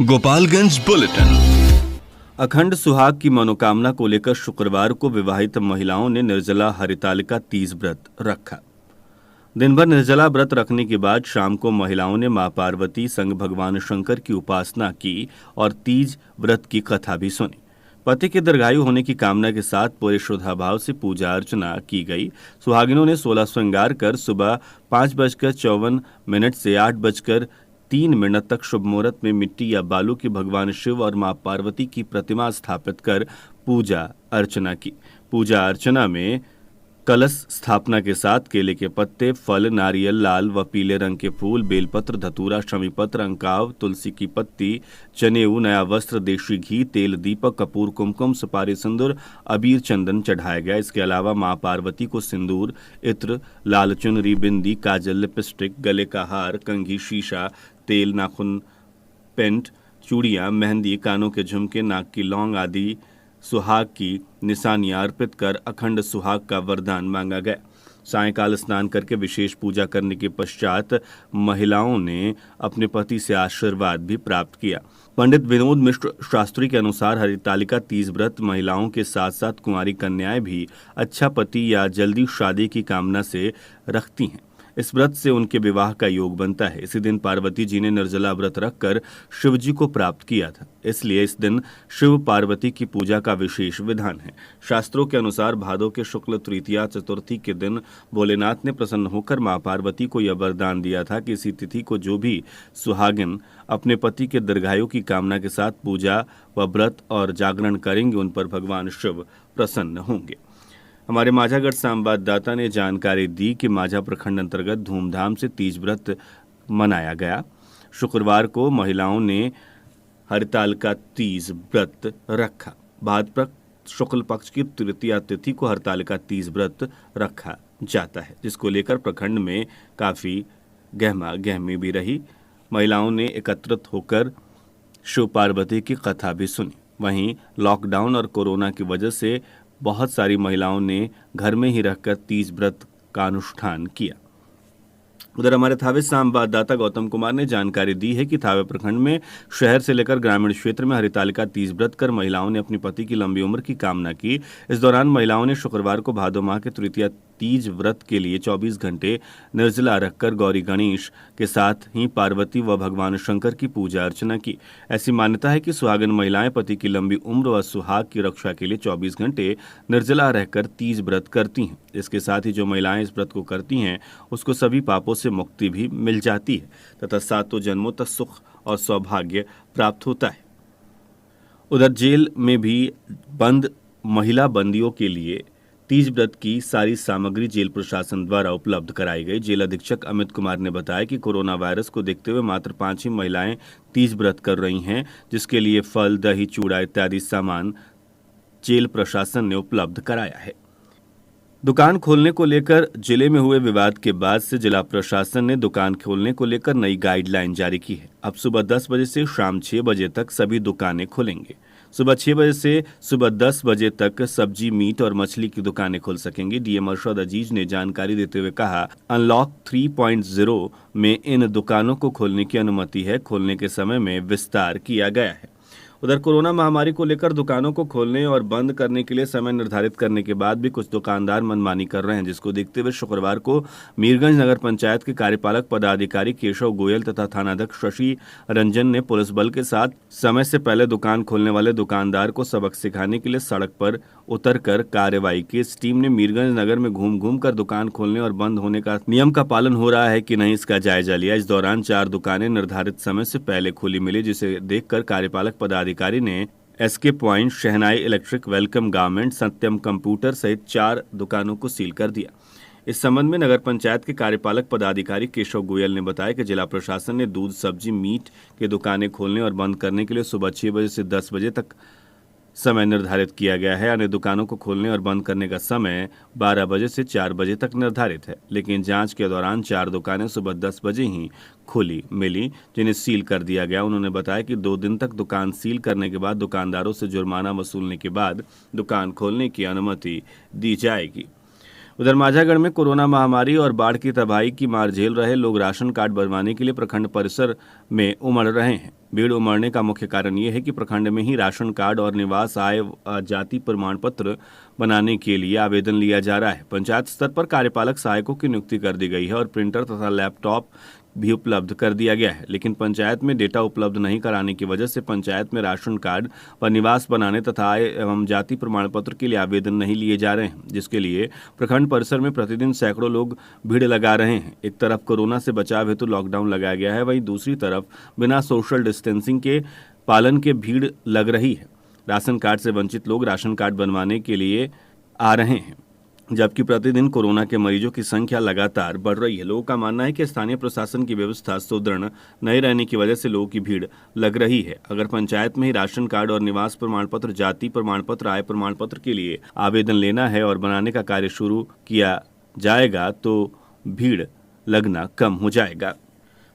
Gopalganj bulletin. अखंड सुहाग की मनोकामना को लेकर शुक्रवार को विवाहित महिलाओं ने निर्जला हरितालिका तीज व्रत रखा। दिन भर निर्जला व्रत रखने के बाद शाम को महिलाओं ने मां पार्वती संग भगवान शंकर की उपासना की और तीज व्रत की कथा भी सुनी। पति के दीर्घायु होने की कामना के साथ पूरे श्रद्धाभाव से पूजा अर्चना की गई। सुहागिनों ने 16 श्रृंगार कर सुबह 5:54 से 8:03 तक शुभ मुहूर्त में मिट्टी या बालू की भगवान शिव और मां पार्वती की प्रतिमा स्थापित कर पूजा अर्चना की। पूजा अर्चना में कलश स्थापना के साथ केले के पत्ते, फल, नारियल, लाल व पीले रंग के फूल, बेलपत्र, धतूरा, शमीपत्र, अंकाव, तुलसी की पत्ती, जनेऊ, नया वस्त्र, देशी घी, तेल, दीपक, कपूर, कुमकुम, सुपारी, सिंदूर, अबीर, चंदन चढ़ाया गया। इसके अलावा मां पार्वती को सिंदूर, इत्र, लाल चुनरी, बिंदी, काजल, लिपस्टिक, गले का हार, कंघी, शीशा, तेल, नाखून, पेंट, चूड़ियां, मेहंदी, कानों के झुमके, नाक की लौंग आदि सुहाग की निशानियां अर्पित कर अखंड सुहाग का वरदान मांगा गया। सायंकाल स्नान करके विशेष पूजा करने के पश्चात महिलाओं ने अपने पति से आशीर्वाद भी प्राप्त किया। पंडित विनोद मिश्र शास्त्री के अनुसार हरितालिका तीज व्रत महिलाओं के साथ साथ कुंवारी कन्याएं भी अच्छा पति या जल्दी शादी की कामना से रखती हैं। इस व्रत से उनके विवाह का योग बनता है। इसी दिन पार्वती जी ने निर्जला व्रत रखकर शिव जी को प्राप्त किया था, इसलिए इस दिन शिव पार्वती की पूजा का विशेष विधान है। शास्त्रों के अनुसार भादों के शुक्ल तृतीया चतुर्थी के दिन भोलेनाथ ने प्रसन्न होकर मां पार्वती को यह वरदान दिया था कि इसी तिथि को जो भी सुहागिन अपने पति के दीर्घायु की कामना के साथ पूजा व व्रत और जागरण करेंगे, उन पर भगवान शिव प्रसन्न होंगे। हमारे माझागढ़ संवाददाता ने जानकारी दी कि माझा प्रखंड अंतर्गत धूमधाम से तीज व्रत मनाया गया। शुक्रवार को महिलाओं ने हरितालिका तीज व्रत रखा। भाद्रपद शुक्ल पक्ष की तृतीया तिथि को हरितालिका तीज व्रत रखा जाता है, जिसको लेकर प्रखंड में काफी गहमा गहमी भी रही। महिलाओं ने एकत्रित होकर शिव पार्वती की कथा भी सुनी। वहीं लॉकडाउन और कोरोना की वजह से बहुत सारी महिलाओं ने घर में ही रहकर तीज व्रत का अनुष्ठान किया। उधर हमारे थावे संवाददाता गौतम कुमार ने जानकारी दी है कि थावे प्रखंड में शहर से लेकर ग्रामीण क्षेत्र में हरितालिका तीज व्रत कर महिलाओं ने अपने पति की लंबी उम्र की कामना की। इस दौरान महिलाओं ने शुक्रवार को भादो माह के तृतीया तीज व्रत के लिए 24 घंटे निर्जला रखकर गौरी गणेश के साथ ही पार्वती व भगवान शंकर की पूजा अर्चना की। ऐसी मान्यता है कि सुहागन महिलाएं पति की लंबी उम्र व सुहाग की रक्षा के लिए 24 घंटे निर्जला रहकर तीज व्रत करती हैं। इसके साथ ही जो महिलाएं इस व्रत को करती हैं उसको सभी पापों से मुक्ति भी मिल जाती है तथा सातों जन्मों तक सुख और सौभाग्य प्राप्त होता है। उधर जेल में भी बंद महिला बंदियों के लिए तीज व्रत की सारी सामग्री जेल प्रशासन द्वारा उपलब्ध कराई गई। जेल अधीक्षक अमित कुमार ने बताया कि कोरोना वायरस को देखते हुए मात्र 5 ही महिलाएं तीज व्रत कर रही हैं, जिसके लिए फल, दही, चूड़ा इत्यादि सामान जेल प्रशासन ने उपलब्ध कराया है। दुकान खोलने को लेकर जिले में हुए विवाद के बाद से जिला प्रशासन ने दुकान खोलने को लेकर नई गाइडलाइन जारी की है। अब सुबह 10 बजे से शाम 6 बजे तक सभी दुकानें खुलेंगे। सुबह 6 बजे से सुबह 10 बजे तक सब्जी, मीट और मछली की दुकानें खुल सकेंगी। डीएम अरशद अजीज ने जानकारी देते हुए कहा, अनलॉक 3.0 में इन दुकानों को खोलने की अनुमति है। खोलने के समय में विस्तार किया गया है। उधर कोरोना महामारी को लेकर दुकानों को खोलने और बंद करने के लिए समय निर्धारित करने के बाद भी कुछ दुकानदार मनमानी कर रहे हैं, जिसको देखते हुए शुक्रवार को मीरगंज नगर पंचायत के कार्यपालक पदाधिकारी केशव गोयल तथा थानाध्यक्ष शशि रंजन ने पुलिस बल के साथ समय से पहले दुकान खोलने वाले दुकानदार को सबक सिखाने के लिए सड़क पर उतरकर कार्रवाई की। इस टीम ने मीरगंज नगर में घूम घूम कर दुकान खोलने और बंद होने का नियम का पालन हो रहा है कि नहीं, इसका जायजा लिया। इस दौरान 4 दुकानें निर्धारित समय से पहले खुली मिली, जिसे देखकर कार्यपालक पदाधिकारी ने एसके पॉइंट, शहनाई इलेक्ट्रिक, वेलकम गारमेंट, सत्यम कंप्यूटर सहित 4 दुकानों को सील कर दिया। इस संबंध में नगर पंचायत के कार्यपालक पदाधिकारी केशव गोयल ने बताया कि जिला प्रशासन ने दूध, सब्जी, मीट की दुकानें खोलने और बंद करने के लिए सुबह 6 बजे से 10 बजे तक समय निर्धारित किया गया है। अन्य दुकानों को खोलने और बंद करने का समय 12 बजे से 4 बजे तक निर्धारित है, लेकिन जांच के दौरान 4 दुकानें सुबह 10 बजे ही खुली मिली, जिन्हें सील कर दिया गया। उन्होंने बताया कि 2 दिन तक दुकान सील करने के बाद दुकानदारों से जुर्माना वसूलने के बाद दुकान खोलने की अनुमति दी जाएगी। उधर माझागढ़ में कोरोना महामारी और बाढ़ की तबाही की मार झेल रहे लोग राशन कार्ड बनवाने के लिए प्रखंड परिसर में उमड़ रहे हैं। भीड़ उमड़ने का मुख्य कारण ये है कि प्रखंड में ही राशन कार्ड और निवास आय जाति प्रमाण पत्र बनाने के लिए आवेदन लिया जा रहा है। पंचायत स्तर पर कार्यपालक सहायकों की नियुक्ति कर दी गई है और प्रिंटर तथा लैपटॉप भी उपलब्ध कर दिया गया है, लेकिन पंचायत में डेटा उपलब्ध नहीं कराने की वजह से पंचायत में राशन कार्ड पर निवास बनाने तथा आय एवं जाति प्रमाण पत्र के लिए आवेदन नहीं लिए जा रहे हैं, जिसके लिए प्रखंड परिसर में प्रतिदिन सैकड़ों लोग भीड़ लगा रहे हैं। एक तरफ कोरोना से बचाव हेतु लॉकडाउन लगाया गया है, वहीं दूसरी तरफ बिना सोशल डिस्टेंसिंग के पालन के भीड़ लग रही है। राशन कार्ड से वंचित लोग राशन कार्ड बनवाने के लिए आ रहे हैं, जबकि प्रतिदिन कोरोना के मरीजों की संख्या लगातार बढ़ रही है। लोगों का मानना है कि स्थानीय प्रशासन की व्यवस्था सुदृढ़ नहीं रहने की वजह से लोगों की भीड़ लग रही है। अगर पंचायत में ही राशन कार्ड और निवास प्रमाण पत्र, जाति प्रमाण पत्र, आय प्रमाण पत्र के लिए आवेदन लेना है और बनाने का कार्य शुरू किया जाएगा तो भीड़ लगना कम हो जाएगा।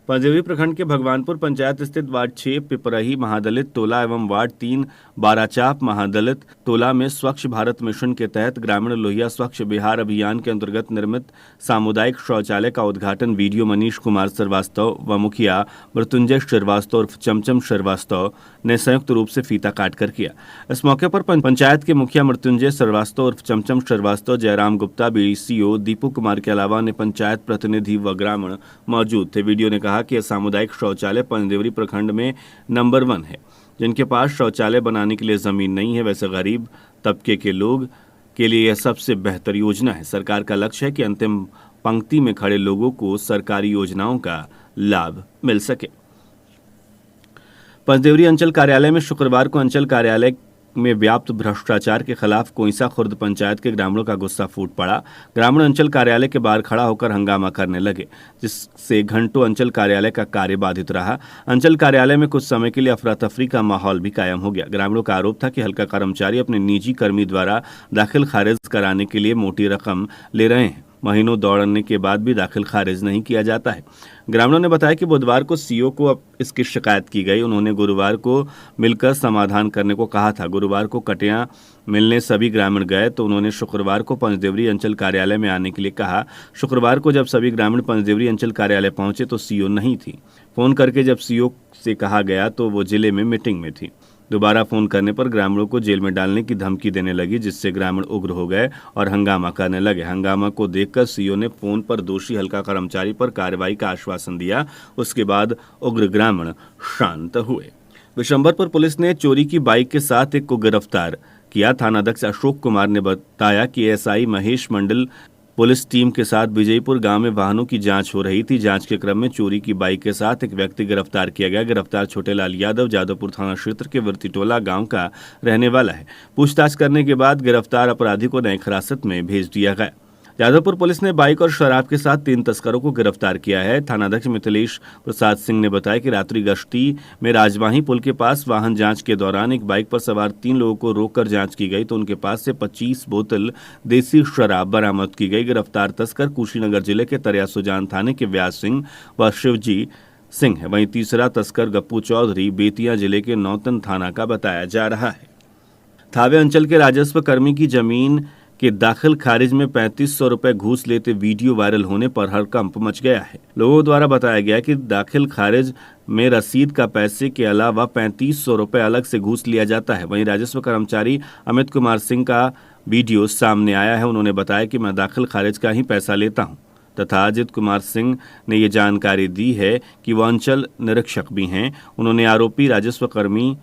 पंजदेवरी प्रखंड के भगवानपुर पंचायत स्थित वार्ड 6 पिपरही महादलित टोला एवं वार्ड 3 बाराचाप महादलित टोला में स्वच्छ भारत मिशन के तहत ग्रामीण लोहिया स्वच्छ बिहार अभियान के अंतर्गत निर्मित सामुदायिक शौचालय का उद्घाटन वीडियो मनीष कुमार श्रीवास्तव व मुखिया मृत्युंजय श्रीवास्तव और चमचम श्रीवास्तव ने संयुक्त रूप से फीता काटकर किया। इस मौके पर पंचायत के मुखिया मृत्युंजय श्रीवास्तव और चमचम श्रीवास्तव, जयराम गुप्ता, बीसीओ दीपू कुमार के अलावा अन्य पंचायत प्रतिनिधि व ग्रामीण मौजूद थे। वीडियो ने कहा कि सामुदायिक शौचालय पंजदेवरी प्रखंड में नंबर 1 है। जिनके पास शौचालय बनाने के लिए जमीन नहीं है, वैसे गरीब तबके के लोग के लिए यह सबसे बेहतर योजना है। सरकार का लक्ष्य है कि अंतिम पंक्ति में खड़े लोगों को सरकारी योजनाओं का लाभ मिल सके। पंजदेवरी अंचल कार्यालय में शुक्रवार को अंचल कार्यालय में व्याप्त भ्रष्टाचार के खिलाफ कोइंसा खुर्द पंचायत के ग्रामीणों का गुस्सा फूट पड़ा। ग्रामीण अंचल कार्यालय के बाहर खड़ा होकर हंगामा करने लगे, जिससे घंटों अंचल कार्यालय का कार्य बाधित रहा। अंचल कार्यालय में कुछ समय के लिए अफरा तफरी का माहौल भी कायम हो गया। ग्रामीणों का आरोप था कि हल्का कर्मचारी अपने निजी कर्मी द्वारा दाखिल खारिज कराने के लिए मोटी रकम ले रहे हैं। महीनों दौड़ने के बाद भी दाखिल खारिज नहीं किया जाता है। ग्रामीणों ने बताया कि बुधवार को सीओ को अब इसकी शिकायत की गई। उन्होंने गुरुवार को मिलकर समाधान करने को कहा था। गुरुवार को कटियां मिलने सभी ग्रामीण गए तो उन्होंने शुक्रवार को पंजदेवरी अंचल कार्यालय में आने के लिए कहा। शुक्रवार को जब सभी ग्रामीण पंजदेवरी अंचल कार्यालय पहुंचे तो सीओ नहीं थी। फोन करके जब सीओ से कहा गया तो वो जिले में मीटिंग में थी। दोबारा फोन करने पर ग्रामीणों को जेल में डालने की धमकी देने लगी, जिससे ग्रामीण उग्र हो गए और हंगामा करने लगे। हंगामा को देखकर सीओ ने फोन पर दोषी हल्का कर्मचारी पर कार्रवाई का आश्वासन दिया। उसके बाद उग्र ग्रामीण शांत हुए। विशंबरपुर पुलिस ने चोरी की बाइक के साथ एक को गिरफ्तार किया। थानाध्यक्ष अशोक कुमार ने बताया कि एसआई महेश मंडल पुलिस टीम के साथ विजयपुर गांव में वाहनों की जांच हो रही थी। जांच के क्रम में चोरी की बाइक के साथ एक व्यक्ति गिरफ्तार किया गया। गिरफ्तार छोटेलाल यादव जादवपुर थाना क्षेत्र के वर्तीटोला गांव का रहने वाला है। पूछताछ करने के बाद गिरफ्तार अपराधी को न्यायिक हिरासत में भेज दिया गया। जादवपुर पुलिस ने बाइक और शराब के साथ 3 तस्करों को गिरफ्तार किया है। थानाध्यक्ष मिथिलेश प्रसाद सिंह ने बताया कि रात्रि गश्ती में राजवाही पुल के पास वाहन जांच के दौरान एक बाइक पर सवार 3 लोगों को रोककर जांच की गई तो उनके पास से 25 बोतल देसी शराब बरामद की गई। गिरफ्तार तस्कर कुशीनगर जिले के तरिया सुजान थाने के व्यास सिंह व शिवजी सिंह है। वहीं तीसरा तस्कर गप्पू चौधरी बेतिया जिले के नौतन थाना का बताया जा रहा है। थावे अंचल के राजस्व कर्मी की जमीन के दाखिल खारिज में 3500 रुपए घूस लेते वीडियो वायरल होने पर हड़कंप मच गया है। लोगों द्वारा बताया गया कि दाखिल खारिज में रसीद का पैसे के अलावा 3500 रुपए अलग से घूस लिया जाता है। वहीं राजस्व कर्मचारी अमित कुमार सिंह का वीडियो सामने आया है। उन्होंने बताया कि मैं दाखिल खारिज का ही पैसा लेता हूं तथा अजित कुमार सिंह ने ये जानकारी दी है कि वह अंचल निरीक्षक भी हैं। उन्होंने आरोपी राजस्व कर्मी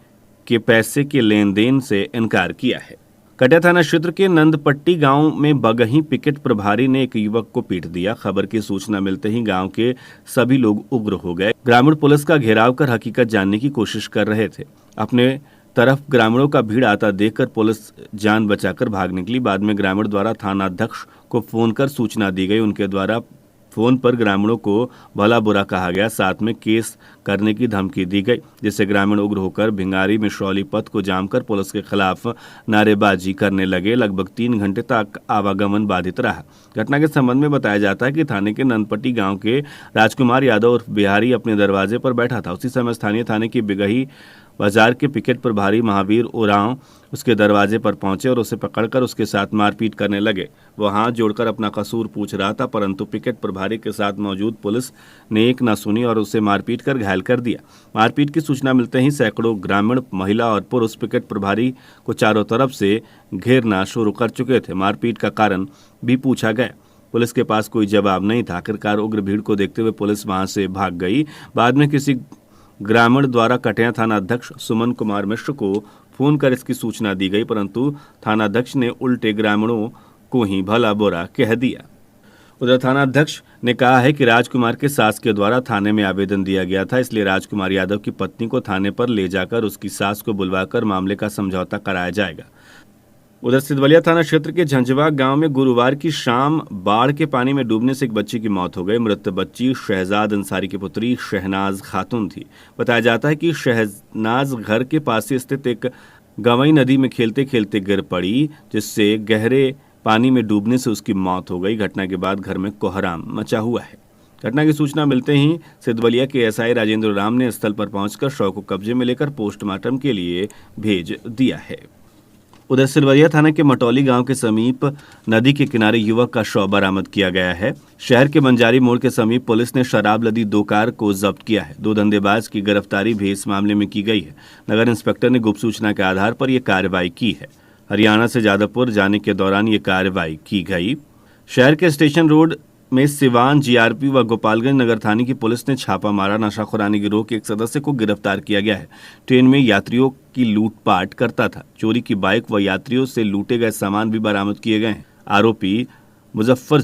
के पैसे के लेन देन से इनकार किया है। कटिया थाना क्षेत्र के नंदपट्टी गांव में बगही पिकेट प्रभारी ने एक युवक को पीट दिया। खबर की सूचना मिलते ही गांव के सभी लोग उग्र हो गए। ग्रामीण पुलिस का घेराव कर हकीकत जानने की कोशिश कर रहे थे। अपने तरफ ग्रामीणों का भीड़ आता देखकर पुलिस जान बचाकर भाग निकली। बाद में ग्रामीण द्वारा थानाध्यक्ष को फोन कर सूचना दी गई। उनके द्वारा फोन पर ग्रामीणों को भला बुरा कहा गया, साथ में केस करने की धमकी दी गई, जिससे ग्रामीण उग्र होकर भिंगारी मिश्रौली पथ को जाम कर पुलिस के खिलाफ नारेबाजी करने लगे। लगभग 3 घंटे तक आवागमन बाधित रहा। घटना के संबंध में बताया जाता है कि थाने के नंदपट्टी गांव के राजकुमार यादव और बिहारी अपने दरवाजे पर बैठा था। उसी समय स्थानीय थाने की बिगही बाजार के पिकेट प्रभारी महावीर उरांव उसके दरवाजे पर पहुंचे और उसे पकड़कर उसके साथ मारपीट करने लगे। वह हाथ जोड़कर अपना कसूर पूछ रहा था, परंतु पिकेट प्रभारी के साथ मौजूद पुलिस ने एक न सुनी और उसे मारपीट कर घायल कर दिया। मारपीट की सूचना मिलते ही सैकड़ों ग्रामीण, महिला और पुरुष पिकेट प्रभारी को चारों तरफ से घेरना शुरू कर चुके थे। मारपीट का कारण भी पूछा गया। पुलिस के पास कोई जवाब नहीं था। आखिरकार उग्र भीड़ को देखते हुए पुलिस वहां से भाग गई। बाद में किसी ग्रामीण द्वारा कटिया थाना अध्यक्ष सुमन कुमार मिश्र को फोन कर इसकी सूचना दी गई, परंतु थानाध्यक्ष ने उल्टे ग्रामीणों को ही भला बुरा कह दिया। उधर थाना अध्यक्ष ने कहा है कि राजकुमार के सास के द्वारा थाने में आवेदन दिया गया था, इसलिए राजकुमार यादव की पत्नी को थाने पर ले जाकर उसकी सास को बुलवाकर मामले का समझौता कराया जाएगा। उधर सिधवलिया थाना क्षेत्र के झंझवा गांव में गुरुवार की शाम बाढ़ के पानी में डूबने से एक बच्ची की मौत हो गई। मृत बच्ची शहजाद अंसारी की पुत्री शहनाज खातून थी। बताया जाता है कि शहनाज घर के पास ही स्थित एक गवई नदी में खेलते खेलते गिर पड़ी, जिससे गहरे पानी में डूबने से उसकी मौत हो गई। घटना के बाद घर में कोहराम मचा हुआ है। घटना की सूचना मिलते ही सिधवलिया के एसआई राजेंद्र राम ने स्थल पर पहुंचकर शव को कब्जे में लेकर पोस्टमार्टम के लिए भेज दिया है। उधर सिधवलिया थाना के मटौली गांव के समीप नदी के किनारे युवक का शव बरामद किया गया है। शहर के बंजारी मोड़ के समीप पुलिस ने शराब लदी 2 कार को जब्त किया है। 2 धंधेबाज की गिरफ्तारी भी इस मामले में की गई है। नगर इंस्पेक्टर ने गुप्त सूचना के आधार पर यह कार्रवाई की है। हरियाणा से जादवपुर जाने के दौरान ये कार्रवाई की गई। शहर के स्टेशन रोड में सिवान जीआरपी व गोपालगंज नगर थाने की पुलिस ने छापा मारा। नशाखुरानी गिरोह के एक सदस्य को गिरफ्तार किया गया है। ट्रेन में यात्रियों की लूटपाट करता था। चोरी की बाइक व यात्रियों से लूटे गए सामान भी बरामद किए गए हैं। आरोपी मुजफ्फर